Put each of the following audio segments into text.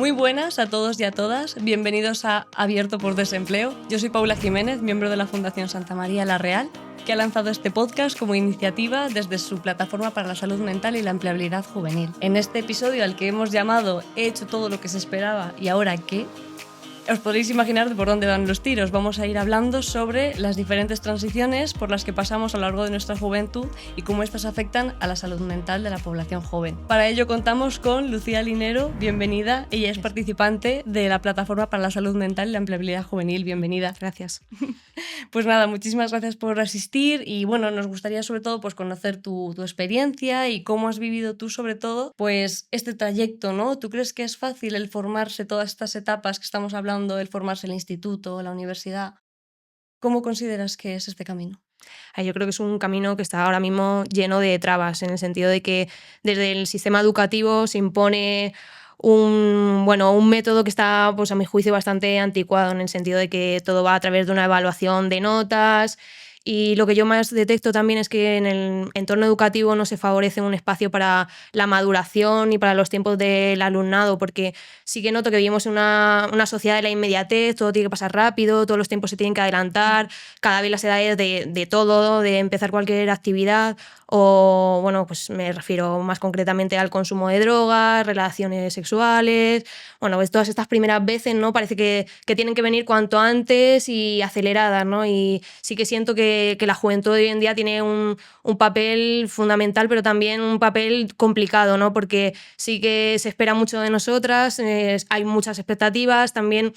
Muy buenas a todos y a todas, bienvenidos a Abierto por Desempleo. Yo soy Paula Jiménez, miembro de la Fundación Santa María La Real, que ha lanzado este podcast como iniciativa desde su plataforma para la salud mental y la empleabilidad juvenil. En este episodio, al que hemos llamado He hecho todo lo que se esperaba y ahora qué, os podréis imaginar de por dónde van los tiros. Vamos a ir hablando sobre las diferentes transiciones por las que pasamos a lo largo de nuestra juventud y cómo estas afectan a la salud mental de la población joven. Para ello contamos con Lucía Linero, bienvenida. Ella es participante de la Plataforma para la Salud Mental y la Empleabilidad Juvenil. Bienvenida. Gracias. Pues nada, muchísimas gracias por asistir y bueno, nos gustaría sobre todo pues conocer tu experiencia y cómo has vivido tú sobre todo pues este trayecto, ¿no? ¿Tú crees que es fácil el formarse todas estas etapas que estamos hablando, el formarse el instituto, la universidad? ¿Cómo consideras que es este camino? Yo creo que es un camino que está ahora mismo lleno de trabas, en el sentido de que desde el sistema educativo se impone un método que está, pues a mi juicio, bastante anticuado, en el sentido de que todo va a través de una evaluación de notas. Y lo que yo más detecto también es que en el entorno educativo no se favorece un espacio para la maduración y para los tiempos del alumnado, porque sí que noto que vivimos en una sociedad de la inmediatez, todo tiene que pasar rápido, todos los tiempos se tienen que adelantar, cada vez las edades de todo, de empezar cualquier actividad, o bueno, pues me refiero más concretamente al consumo de drogas, relaciones sexuales, bueno, pues todas estas primeras veces, ¿no? Parece que tienen que venir cuanto antes y aceleradas, ¿no? Y sí que siento que la juventud hoy en día tiene un papel fundamental, pero también un papel complicado, ¿no? Porque sí que se espera mucho de nosotras, hay muchas expectativas, también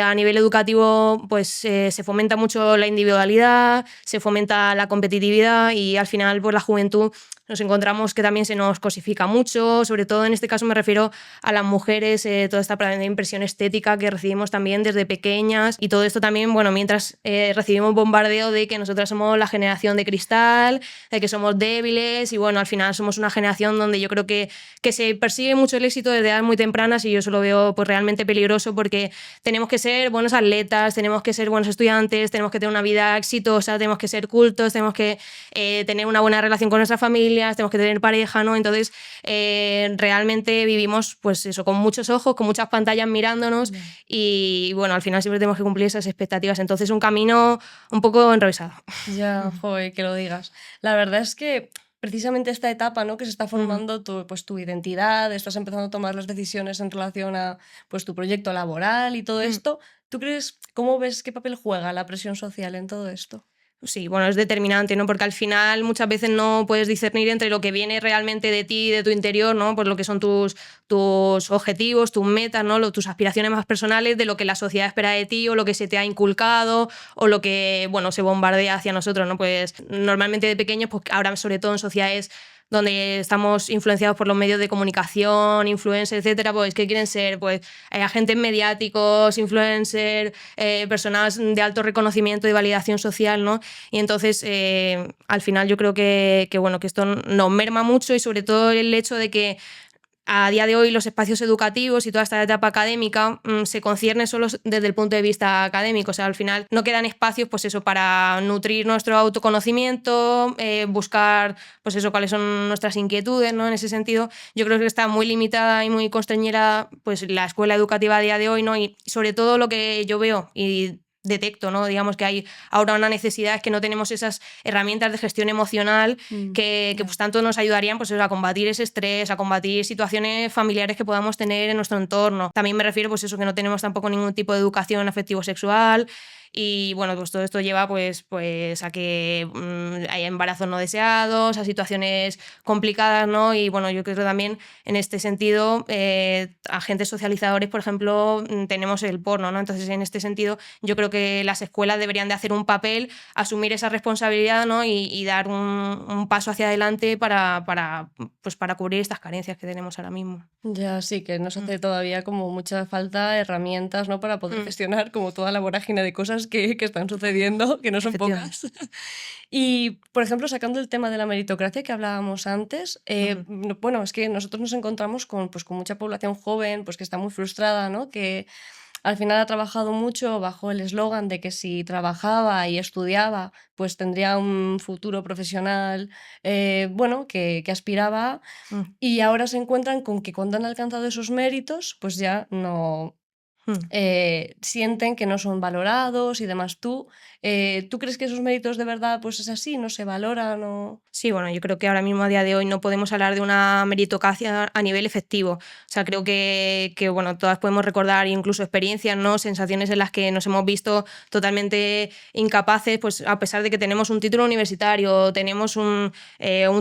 a nivel educativo pues se fomenta mucho la individualidad, se fomenta la competitividad y al final pues la juventud nos encontramos que también se nos cosifica mucho, sobre todo en este caso me refiero a las mujeres, toda esta impresión estética que recibimos también desde pequeñas y todo esto también, bueno, mientras recibimos bombardeo de que nosotras somos la generación de cristal, de que somos débiles y bueno, al final somos una generación donde yo creo que se persigue mucho el éxito desde edades muy tempranas y yo eso lo veo pues realmente peligroso porque tenemos que ser buenos atletas, tenemos que ser buenos estudiantes, tenemos que tener una vida exitosa, tenemos que ser cultos, tenemos que tener una buena relación con nuestra familia, tenemos que tener pareja, ¿no? Entonces, realmente vivimos, pues eso, con muchos ojos, con muchas pantallas mirándonos y, bueno, al final siempre tenemos que cumplir esas expectativas. Entonces, un camino un poco enrevesado. Ya, joder, que lo digas. La verdad es que precisamente esta etapa, ¿no? Que se está formando tu identidad, estás empezando a tomar las decisiones en relación a pues, tu proyecto laboral y todo esto. ¿Tú crees, cómo ves qué papel juega la presión social en todo esto? Sí, bueno, es determinante, ¿no? Porque al final muchas veces no puedes discernir entre lo que viene realmente de ti, de tu interior, ¿no? Pues lo que son tus objetivos, tus metas, ¿no? Tus aspiraciones más personales, de lo que la sociedad espera de ti o lo que se te ha inculcado o lo que, bueno, se bombardea hacia nosotros, ¿no? Pues normalmente de pequeños, pues ahora sobre todo en sociedades donde estamos influenciados por los medios de comunicación, influencers, etcétera, pues que quieren ser pues agentes mediáticos, influencers, personas de alto reconocimiento y validación social, ¿no? Y entonces al final yo creo que bueno, que esto nos merma mucho y sobre todo el hecho de que a día de hoy los espacios educativos y toda esta etapa académica se concierne solo desde el punto de vista académico. O sea, al final no quedan espacios pues eso, para nutrir nuestro autoconocimiento, buscar pues eso, cuáles son nuestras inquietudes, ¿no? En ese sentido, yo creo que está muy limitada y muy constreñida pues, la escuela educativa a día de hoy, ¿no? Y sobre todo lo que yo veo y detecto, ¿no? Digamos que hay ahora una necesidad, es que no tenemos esas herramientas de gestión emocional que pues tanto nos ayudarían pues, a combatir ese estrés, a combatir situaciones familiares que podamos tener en nuestro entorno. También me refiero pues eso, que no tenemos tampoco ningún tipo de educación afectivo-sexual y bueno, pues todo esto lleva pues a que haya embarazos no deseados, a situaciones complicadas, ¿no? Y bueno, yo creo que también en este sentido agentes socializadores, por ejemplo, tenemos el porno, ¿no? Entonces en este sentido yo creo que las escuelas deberían de hacer un papel, asumir esa responsabilidad, ¿no? y dar un paso hacia adelante para cubrir estas carencias que tenemos ahora mismo. Ya sí, que nos hace todavía como mucha falta herramientas, ¿no? Para poder gestionar como toda la vorágine de cosas que están sucediendo, que no son pocas. Y, por ejemplo, sacando el tema de la meritocracia que hablábamos antes, bueno, es que nosotros nos encontramos con mucha población joven pues que está muy frustrada, ¿no? Que al final ha trabajado mucho bajo el eslogan de que si trabajaba y estudiaba, pues tendría un futuro profesional, bueno, que aspiraba, Mm, y ahora se encuentran con que cuando han alcanzado esos méritos, pues ya no, mm. sienten que no son valorados y demás. ¿Tú crees que esos méritos de verdad pues es así, no se valoran o...? Sí, bueno, yo creo que ahora mismo a día de hoy no podemos hablar de una meritocracia a nivel efectivo. O sea, creo que bueno, todas podemos recordar incluso experiencias, ¿no? Sensaciones en las que nos hemos visto totalmente incapaces, pues a pesar de que tenemos un título universitario, tenemos un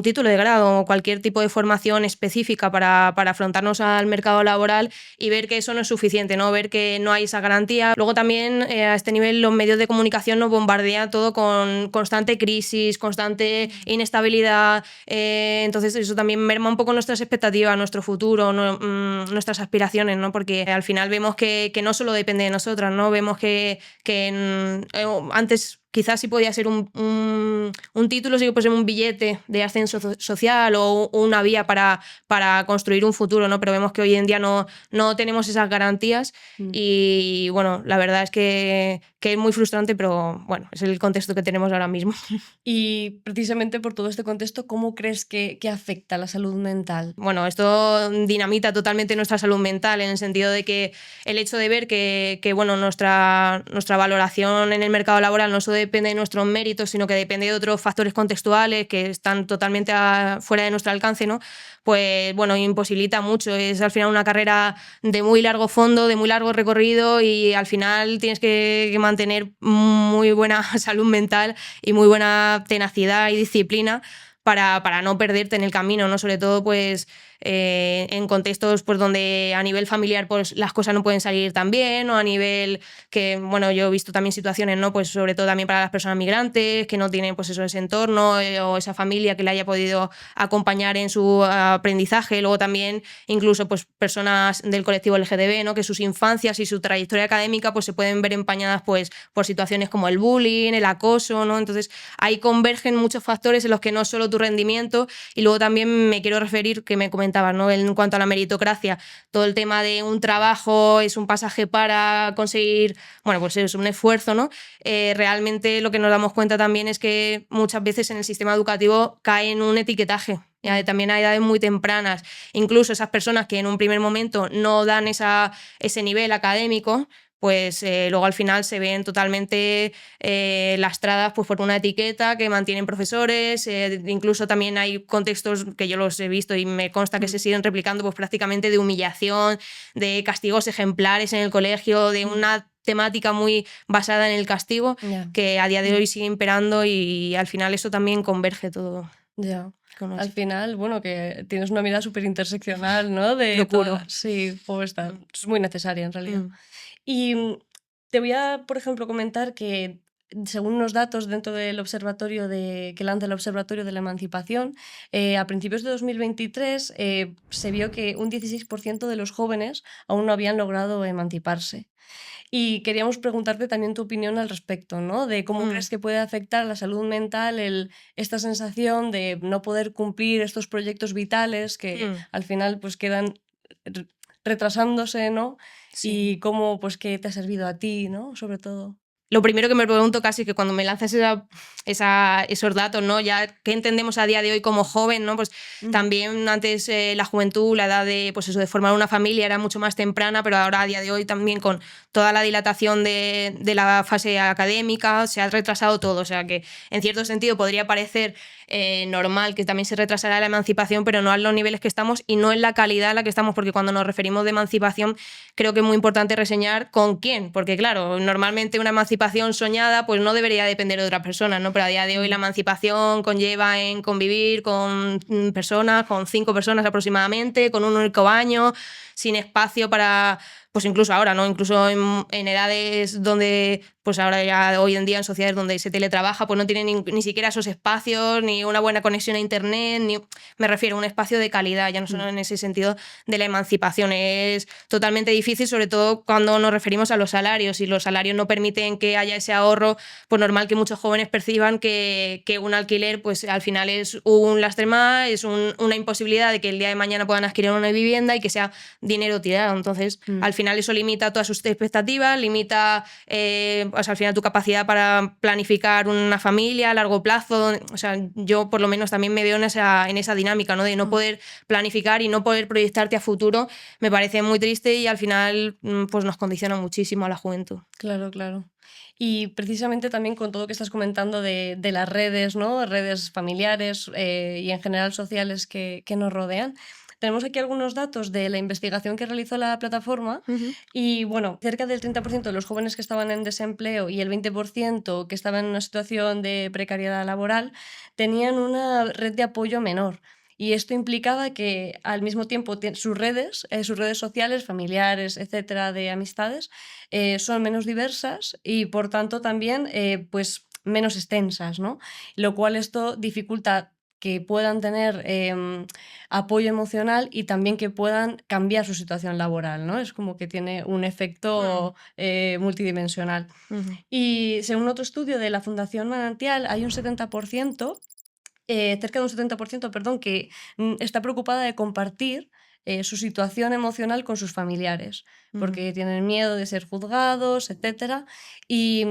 título de grado o cualquier tipo de formación específica para afrontarnos al mercado laboral y ver que eso no es suficiente, ¿no? Ver que no hay esa garantía. Luego también a este nivel los medios de comunicación nos bombardean todo con constante crisis, constante inestabilidad. Entonces eso también merma un poco nuestras expectativas, nuestro futuro, nuestras aspiraciones, ¿no? Porque al final vemos que no solo depende de nosotras, ¿no? Vemos que antes quizás sí podía ser un título, sí que puede ser un billete de ascenso social o una vía para construir un futuro, ¿no? Pero vemos que hoy en día no tenemos esas garantías y bueno, la verdad es que es muy frustrante, pero bueno, es el contexto que tenemos ahora mismo. Y precisamente por todo este contexto, ¿cómo crees que afecta la salud mental? Bueno, esto dinamita totalmente nuestra salud mental en el sentido de que el hecho de ver que bueno, nuestra valoración en el mercado laboral no solo depende de nuestros méritos, sino que depende de otros factores contextuales que están totalmente fuera de nuestro alcance, ¿no? Pues bueno, imposibilita mucho. Es al final una carrera de muy largo fondo, de muy largo recorrido y al final tienes que mantener muy buena salud mental y muy buena tenacidad y disciplina para no perderte en el camino, ¿no? Sobre todo, pues, en contextos pues, donde a nivel familiar pues, las cosas no pueden salir tan bien o a nivel que, bueno, yo he visto también situaciones, ¿no? Pues sobre todo también para las personas migrantes que no tienen pues eso, ese entorno o esa familia que le haya podido acompañar en su aprendizaje. Luego también incluso pues personas del colectivo LGTB, ¿no? Que sus infancias y su trayectoria académica pues se pueden ver empañadas pues por situaciones como el bullying, el acoso, ¿no? Entonces ahí convergen muchos factores en los que no solo tu rendimiento y luego también me quiero referir, que me comentabas, ¿no? En cuanto a la meritocracia, todo el tema de un trabajo es un pasaje para conseguir, bueno, pues es un esfuerzo, ¿no? Realmente lo que nos damos cuenta también es que muchas veces en el sistema educativo cae en un etiquetaje. También a edades muy tempranas, incluso esas personas que en un primer momento no dan ese nivel académico, pues luego al final se ven totalmente lastradas pues, por una etiqueta que mantienen profesores, incluso también hay contextos que yo los he visto y me consta que se siguen replicando pues, prácticamente de humillación, de castigos ejemplares en el colegio, de una temática muy basada en el castigo que a día de hoy sigue imperando y al final eso también converge todo. Ya. Al final, bueno, que tienes una mirada súper interseccional, ¿no? Procuro. Sí, es muy necesaria en realidad. Y te voy a, por ejemplo, comentar que según unos datos dentro del observatorio que lanza el Observatorio de la Emancipación, a principios de 2023 se vio que un 16% de los jóvenes aún no habían logrado emanciparse. Y queríamos preguntarte también tu opinión al respecto, ¿no? De cómo crees que puede afectar a la salud mental esta sensación de no poder cumplir estos proyectos vitales que al final pues quedan retrasándose, ¿no? Sí. Y cómo, pues, qué te ha servido a ti, ¿no? Sobre todo. Lo primero que me pregunto casi que cuando me lanzas esos datos, ¿no? Ya que entendemos a día de hoy como joven, ¿no? Pues también antes la juventud, la edad de, pues eso, de formar una familia era mucho más temprana, pero ahora a día de hoy también con toda la dilatación de la fase académica se ha retrasado todo. O sea que en cierto sentido podría parecer normal que también se retrasará la emancipación, pero no a los niveles que estamos y no en la calidad en la que estamos, porque cuando nos referimos de emancipación creo que es muy importante reseñar con quién, porque claro, normalmente una emancipación soñada pues no debería depender de otras personas, ¿no? Pero a día de hoy la emancipación conlleva en convivir con personas, con 5 personas aproximadamente, con un único baño, sin espacio para, pues incluso ahora, ¿no? Incluso en edades donde, pues ahora ya hoy en día en sociedades donde se teletrabaja, pues no tienen ni siquiera esos espacios, ni una buena conexión a internet, me refiero a un espacio de calidad, ya no solo en ese sentido de la emancipación. Es totalmente difícil, sobre todo cuando nos referimos a los salarios, y los salarios no permiten que haya ese ahorro, pues normal que muchos jóvenes perciban que un alquiler pues al final es un lastre más, es una imposibilidad de que el día de mañana puedan adquirir una vivienda y que sea dinero tirado. Entonces, al final final eso limita todas sus expectativas, limita pues al final tu capacidad para planificar una familia a largo plazo. O sea, yo por lo menos también me veo en esa dinámica, ¿no? De no poder planificar y no poder proyectarte a futuro. Me parece muy triste y al final pues nos condiciona muchísimo a la juventud. Claro, claro. Y precisamente también con todo lo que estás comentando de las redes, ¿no? Redes familiares y en general sociales que nos rodean. Tenemos aquí algunos datos de la investigación que realizó la plataforma y, bueno, cerca del 30% de los jóvenes que estaban en desempleo y el 20% que estaban en una situación de precariedad laboral tenían una red de apoyo menor. Y esto implicaba que al mismo tiempo sus redes sociales, familiares, etcétera, de amistades, son menos diversas y por tanto también pues menos extensas, ¿no? Lo cual esto dificulta que puedan tener apoyo emocional y también que puedan cambiar su situación laboral, ¿no? Es como que tiene un efecto multidimensional. Y según otro estudio de la Fundación Manantial, hay un 70%, cerca de un 70%, perdón, que está preocupada de compartir su situación emocional con sus familiares, porque tienen miedo de ser juzgados, etcétera,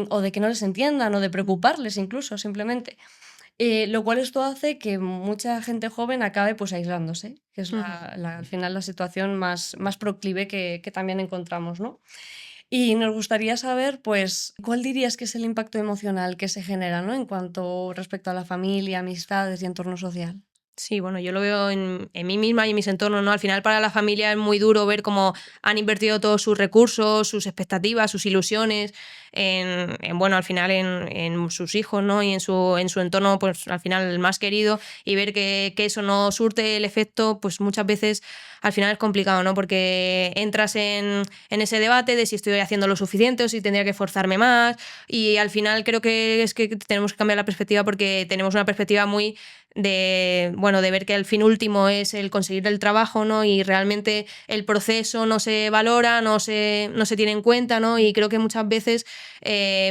o de que no les entiendan o de preocuparles incluso, simplemente. Lo cual esto hace que mucha gente joven acabe pues aislándose, que es al final la situación más proclive que también encontramos, ¿no? Y nos gustaría saber, pues, ¿cuál dirías que es el impacto emocional que se genera, ¿no? En cuanto respecto a la familia, amistades y entorno social. Sí, bueno, yo lo veo en mí misma y en mis entornos, ¿no? Al final para la familia es muy duro ver cómo han invertido todos sus recursos, sus expectativas, sus ilusiones bueno, al final en sus hijos, ¿no? Y en su entorno, pues al final el más querido, y ver que eso no surte el efecto, pues muchas veces al final es complicado, ¿no? Porque entras en ese debate de si estoy haciendo lo suficiente o si tendría que esforzarme más, y al final creo que es que tenemos que cambiar la perspectiva porque tenemos una perspectiva muy de ver que el fin último es el conseguir el trabajo, ¿no? Y realmente el proceso no se valora, no se tiene en cuenta, ¿no? Y creo que muchas veces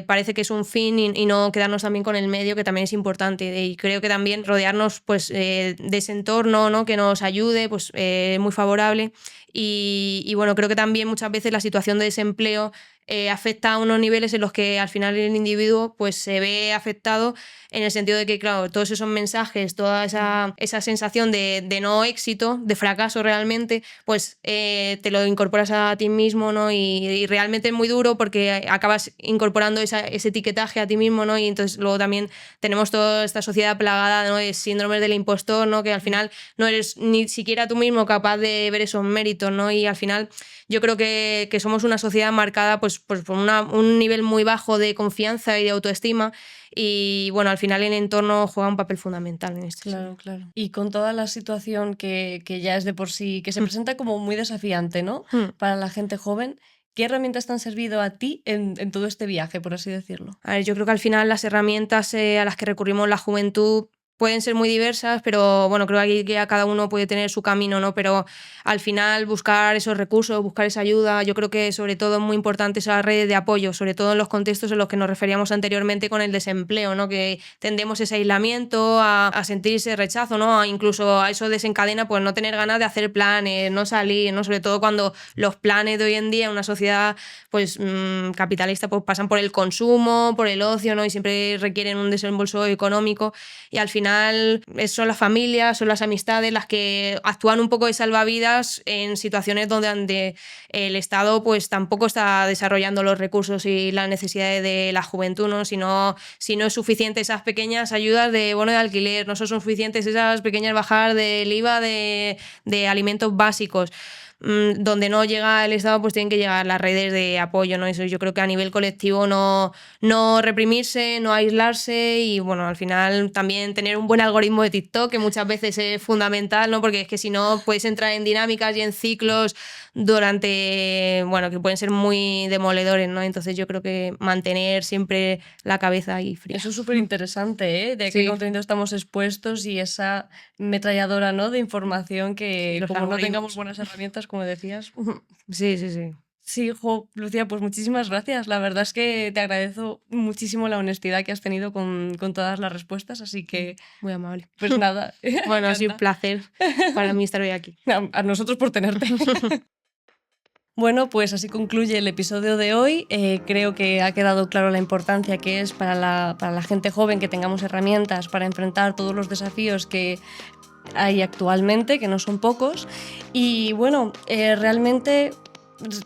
parece que es un fin y no quedarnos también con el medio, que también es importante. Y creo que también rodearnos pues, de ese entorno, ¿no? Que nos ayude, pues muy favorable. Y bueno, creo que también muchas veces la situación de desempleo afecta a unos niveles en los que al final el individuo pues se ve afectado, en el sentido de que, claro, todos esos mensajes, toda esa sensación de no éxito, de fracaso realmente, pues te lo incorporas a ti mismo, ¿no? Y realmente es muy duro porque acabas incorporando ese etiquetaje a ti mismo, ¿no? Y entonces luego también tenemos toda esta sociedad plagada, ¿no? De síndromes del impostor, ¿no? Que al final no eres ni siquiera tú mismo capaz de ver esos méritos, ¿no? Y al final yo creo que somos una sociedad marcada pues por un nivel muy bajo de confianza y de autoestima, y bueno, al final el entorno juega un papel fundamental en esto. Claro, claro. Y con toda la situación que ya es de por sí, que se presenta como muy desafiante, ¿no? Para la gente joven, ¿qué herramientas te han servido a ti en todo este viaje, por así decirlo? A ver, yo creo que al final las herramientas a las que recurrimos la juventud pueden ser muy diversas, pero bueno, creo que aquí cada uno puede tener su camino, ¿no? Pero al final buscar esos recursos, buscar esa ayuda, yo creo que sobre todo es muy importante esa red de apoyo, sobre todo en los contextos en los que nos referíamos anteriormente con el desempleo, ¿no? Que tendemos ese aislamiento, a sentir ese rechazo, ¿no? Incluso a eso desencadena pues no tener ganas de hacer planes, no salir, ¿no? Sobre todo cuando los planes de hoy en día en una sociedad pues capitalista pues pasan por el consumo, por el ocio, ¿no? Y siempre requieren un desembolso económico, y al final son las familias, son las amistades las que actúan un poco de salvavidas en situaciones donde el Estado pues tampoco está desarrollando los recursos y las necesidades de la juventud, ¿no? Si no es suficiente esas pequeñas ayudas de bono de alquiler, no son suficientes esas pequeñas bajadas del IVA de alimentos básicos. Donde no llega el Estado, pues tienen que llegar las redes de apoyo, ¿no? Eso yo creo que a nivel colectivo no reprimirse, no aislarse, y bueno, al final también tener un buen algoritmo de TikTok, que muchas veces es fundamental, ¿no? Porque es que si no puedes entrar en dinámicas y en ciclos que pueden ser muy demoledores, ¿no? Entonces yo creo que mantener siempre la cabeza ahí fría. Eso es súper interesante, ¿eh? De qué contenido estamos expuestos y esa metralladora, ¿no? De información que, como no tengamos buenas herramientas, como decías. Sí. Sí, Lucía, pues muchísimas gracias. La verdad es que te agradezco muchísimo la honestidad que has tenido con todas las respuestas, así que... Muy amable. Pues nada. Bueno, ha sido un placer para mí estar hoy aquí. A nosotros por tenerte. Bueno, pues así concluye el episodio de hoy. Creo que ha quedado claro la importancia que es para la gente joven que tengamos herramientas para enfrentar todos los desafíos que hay actualmente, que no son pocos. Y bueno, realmente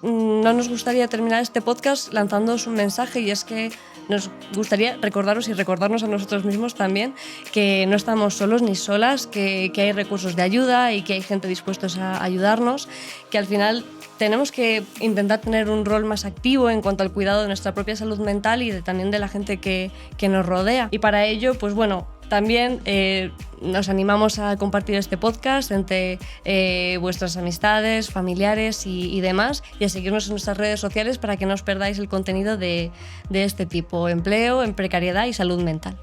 no nos gustaría terminar este podcast lanzándoos un mensaje, y es que nos gustaría recordaros y recordarnos a nosotros mismos también que no estamos solos ni solas, que hay recursos de ayuda y que hay gente dispuesta a ayudarnos, que al final tenemos que intentar tener un rol más activo en cuanto al cuidado de nuestra propia salud mental y también de la gente que nos rodea. Y para ello, pues bueno, también nos animamos a compartir este podcast entre vuestras amistades, familiares y demás, y a seguirnos en nuestras redes sociales para que no os perdáis el contenido de este tipo: empleo, en precariedad y salud mental.